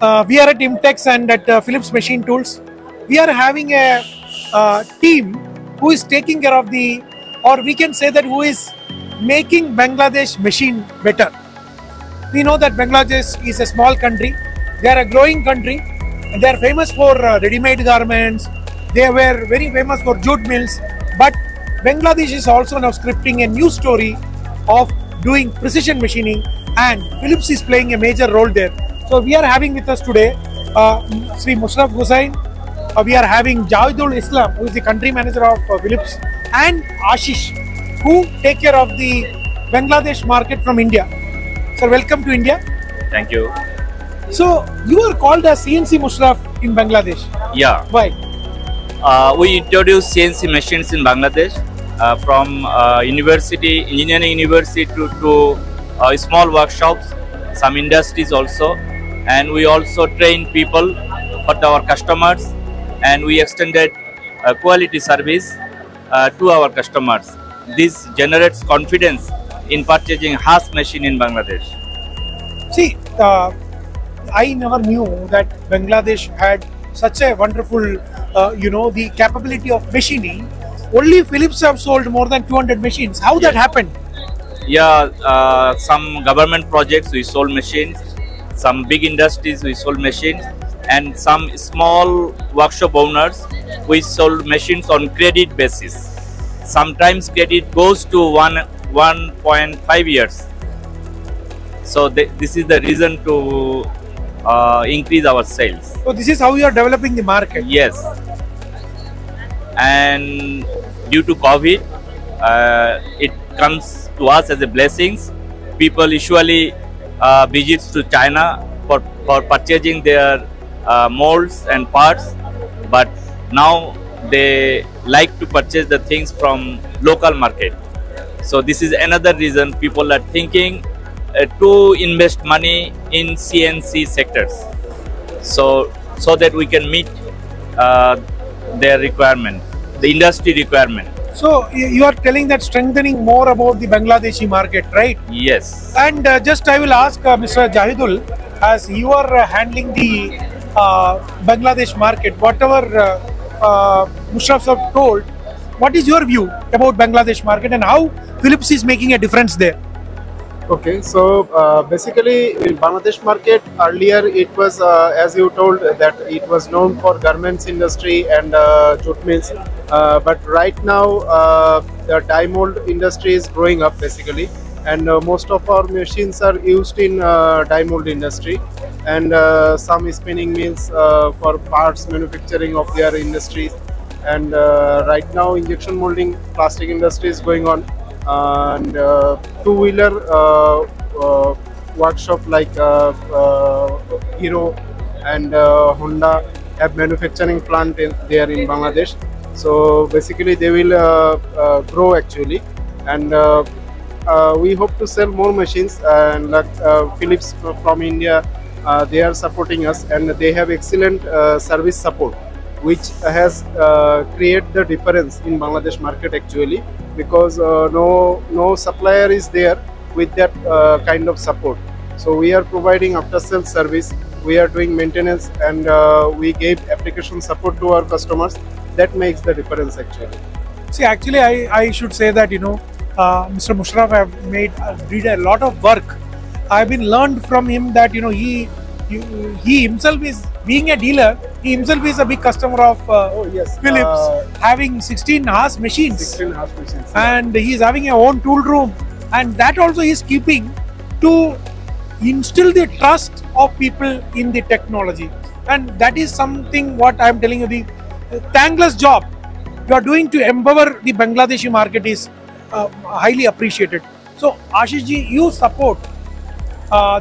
We are at Imtex and at Phillips Machine Tools. We are having a team who is taking care of the, or we can say that who is making Bangladesh machine better. We know that Bangladesh is a small country. They are a growing country. And they are famous for ready-made garments. They were very famous for jute mills. But Bangladesh is also now scripting a new story of doing precision machining, and Phillips is playing a major role there. So we are having with us today Sri Mosharaf Hossain. We are having Jahidul Islam, who is the country manager of Phillips, and Ashish, who take care of the Bangladesh market from India. Sir, welcome to India. Thank you. So you are called as CNC Mosharaf in Bangladesh. Yeah. Why? We introduced CNC machines in Bangladesh from university, engineering university to small workshops, some industries also, and we also train people for our customers, and we extended quality service to our customers. This generates confidence in purchasing Haas machine in Bangladesh. See, I never knew that Bangladesh had such a wonderful, the capability of machining. Only Phillips have sold more than 200 machines. How that happened? Yeah, some government projects we sold machines, some big industries we sold machines, and some small workshop owners we sold machines on credit basis. Sometimes credit goes to 1.5 years. So this is the reason to increase our sales. So this is how you are developing the market. Yes. And due to COVID, it comes to us as a blessings. People usually visit to China for purchasing their molds and parts, but now they like to purchase the things from local market. So this is another reason people are thinking to invest money in CNC sectors, so that we can meet their requirement, the industry requirement. So you are telling that strengthening more about the Bangladeshi market, right? Yes. And just I will ask Mr. Jahidul, as you are handling the Bangladesh market, whatever Mosharaf have told, what is your view about Bangladesh market and how Phillips is making a difference there? Okay, so basically in Bangladesh market earlier it was as you told that it was known for garments industry and jute mills, but right now the die mold industry is growing up basically, and most of our machines are used in die mold industry, and some spinning mills for parts manufacturing of their industries, and right now injection molding plastic industry is going on. And two-wheeler workshop like Hero and Honda have manufacturing plant there in Bangladesh. So basically they will grow actually, and we hope to sell more machines, and like Phillips from India, they are supporting us, and they have excellent service support, which has created the difference in Bangladesh market actually, because no supplier is there with that kind of support. So we are providing after sales service, we are doing maintenance, and we gave application support to our customers. That makes the difference actually. See, actually I should say that Mr. Mosharaf have did a lot of work. I've been learned from him that he himself is being a dealer. He himself is a big customer of Phillips, having 16 Haas machines. 16 Haas machines. And he is having a own tool room, and that also he is keeping to instill the trust of people in the technology. And that is something what I am telling you, the thankless job you are doing to empower the Bangladeshi market is highly appreciated. So Ashish ji, you support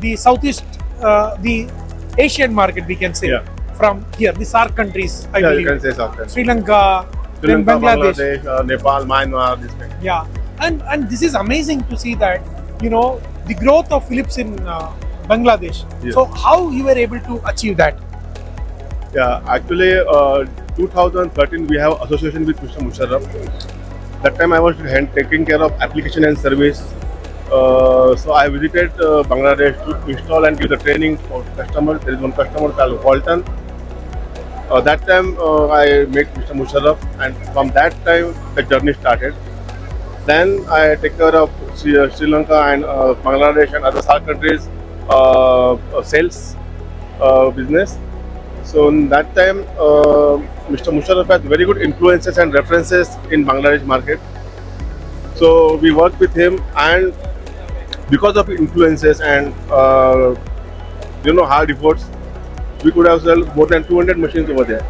the Southeast, the Asian market, we can say, from here, the SAARC countries, I believe. You can say SAARC. Sri Lanka, then Bangladesh, Nepal, Myanmar, this kind. Yeah, and this is amazing to see that, the growth of Phillips in Bangladesh. Yes. So how you were able to achieve that? Yeah, actually 2013 we have association with Mr. Mosharaf. That time I was taking care of application and service So I visited Bangladesh to install and give the training for customers. There is one customer called Walton. That time I met Mr. Mosharaf, and from that time the journey started. Then I take care of Sri Lanka and Bangladesh and other SAARC countries sales business. So in that time, Mr. Mosharaf has very good influences and references in Bangladesh market. So we worked with him, and because of influences and hard efforts, we could have sold more than 200 machines over there.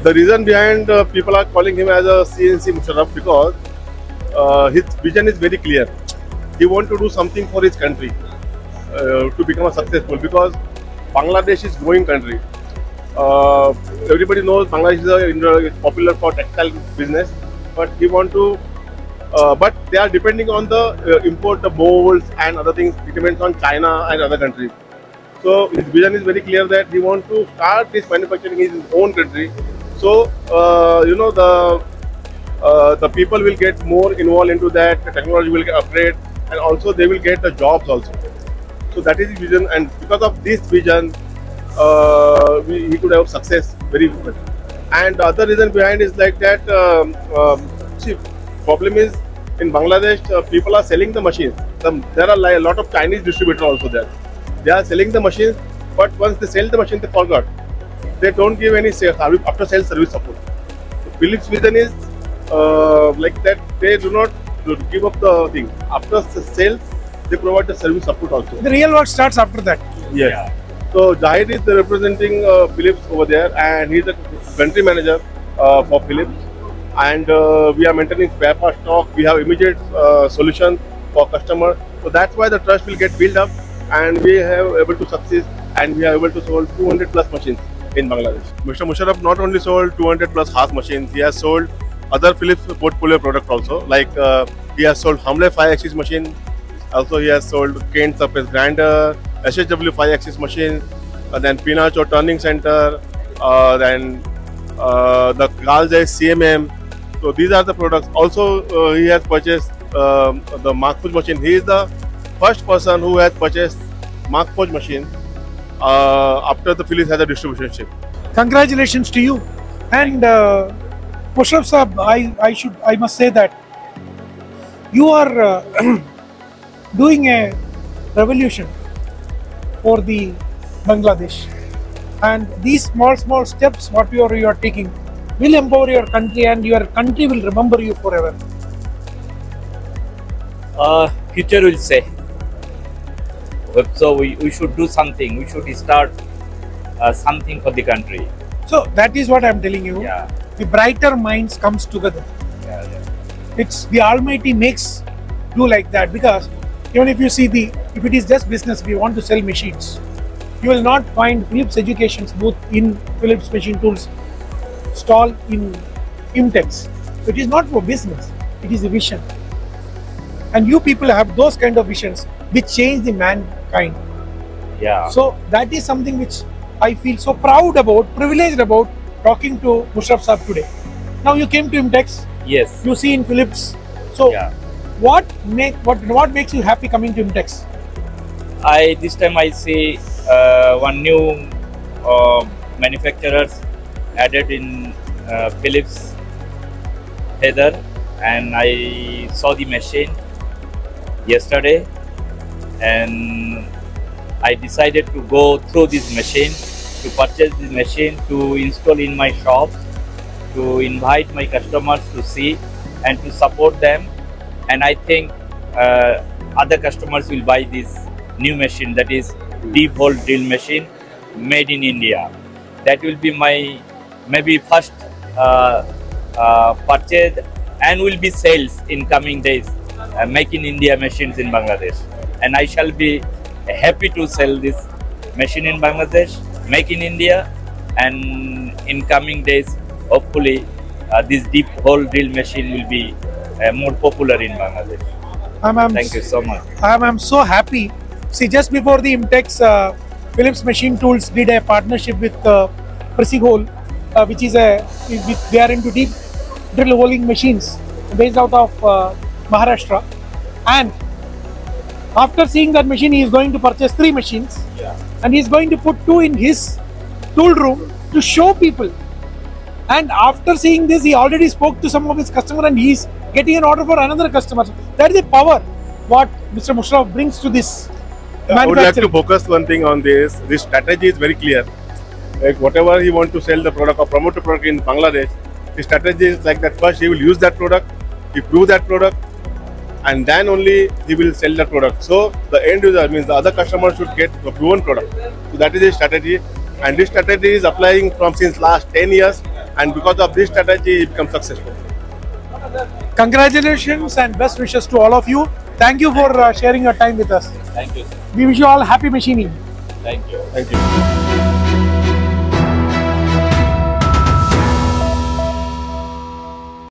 The reason behind people are calling him as a CNC Mosharaf because his vision is very clear. He wants to do something for his country to become a successful, because Bangladesh is growing country. Everybody knows Bangladesh is popular for textile business, but he want to. But they are depending on the import the molds and other things. It depends on China and other countries. So his vision is very clear that he wants to start this manufacturing in his own country. So the people will get more involved into that. The technology will get upgrade, and also they will get the jobs also. So that is his vision, and because of this vision, he could have success very good. And the other reason behind is like that. See, problem is in Bangladesh, people are selling the machines. There are a lot of Chinese distributors also there. They are selling the machines, but once they sell the machine, they forgot. They don't give any after sales service support. So Phillips' vision is like that. They do not give up the thing. After sales, they provide the service support also. The real work starts after that. Yes. Yeah. So Jahid is representing Phillips over there, and he is the country manager for Phillips. And we are maintaining spare part stock. We have immediate solution for customer. So that's why the trust will get built up, and we have able to succeed, and we are able to sold 200 plus machines in Bangladesh. Mr. Mosharaf not only sold 200 plus Haas machines, he has sold other Philips portfolio products also. Like he has sold Hamle 5-axis machine. Also he has sold Kent surface grinder, SHW 5-axis machine, then Pinacho turning center, then the Galzai CMM. So these are the products. Also he has purchased the Markforged machine. He is the first person who has purchased Markforged machine after the Philips has a distribution ship. Congratulations to you. And Mosharaf Sahab, I must say that you are doing a revolution for the Bangladesh, and these small steps what you are taking will empower your country, and your country will remember you forever. Future will say. So we should do something. We should start something for the country. So that is what I am telling you. Yeah. The brighter minds comes together. Yeah, yeah. It's the Almighty makes do like that, because even if you see if it is just business, we want to sell machines, you will not find Philips Education's booth in Phillips Machine Tools stall in Imtex. So it is not for business, it is a vision. And you people have those kind of visions which change the mankind. Yeah. So that is something which I feel so proud about, privileged about talking to Mosharaf Sahab today. Now you came to Imtex. Yes. You see in Philips. So yeah. What makes you happy coming to Imtex? This time I see one new manufacturers added in Philips header, and I saw the machine yesterday, and I decided to go through this machine, to purchase this machine, to install in my shop, to invite my customers to see and to support them. And I think other customers will buy this new machine, that is deep hole drill machine made in India. That will be my maybe first purchase, and will be sales in coming days, make in India machines in Bangladesh. And I shall be happy to sell this machine in Bangladesh, make in India, and in coming days hopefully this deep hole drill machine will be more popular in Bangladesh. Thank you so much. I'm so happy. See, just before the Imtex, Phillips Machine Tools did a partnership with Precision, which is they are into deep drill holing machines based out of Maharashtra, and After seeing that machine, he is going to purchase 3 machines, and he is going to put 2 in his tool room to show people. And after seeing this, he already spoke to some of his customers, and he is getting an order for another customer. That is the power what Mr. Mosharaf brings to this. I would like to focus one thing on this. This strategy is very clear. Like whatever he wants to sell the product or promote the product in Bangladesh, the strategy is like that. First, he will use that product, he prove that product, and then only he will sell that product. So the end user means the other customer should get the proven product. So that is his strategy, and this strategy is applying from since last 10 years, and because of this strategy, he becomes successful. Congratulations and best wishes to all of you. Thank you for sharing your time with us. Thank you, sir. We wish you all happy machining. Thank you. Thank you.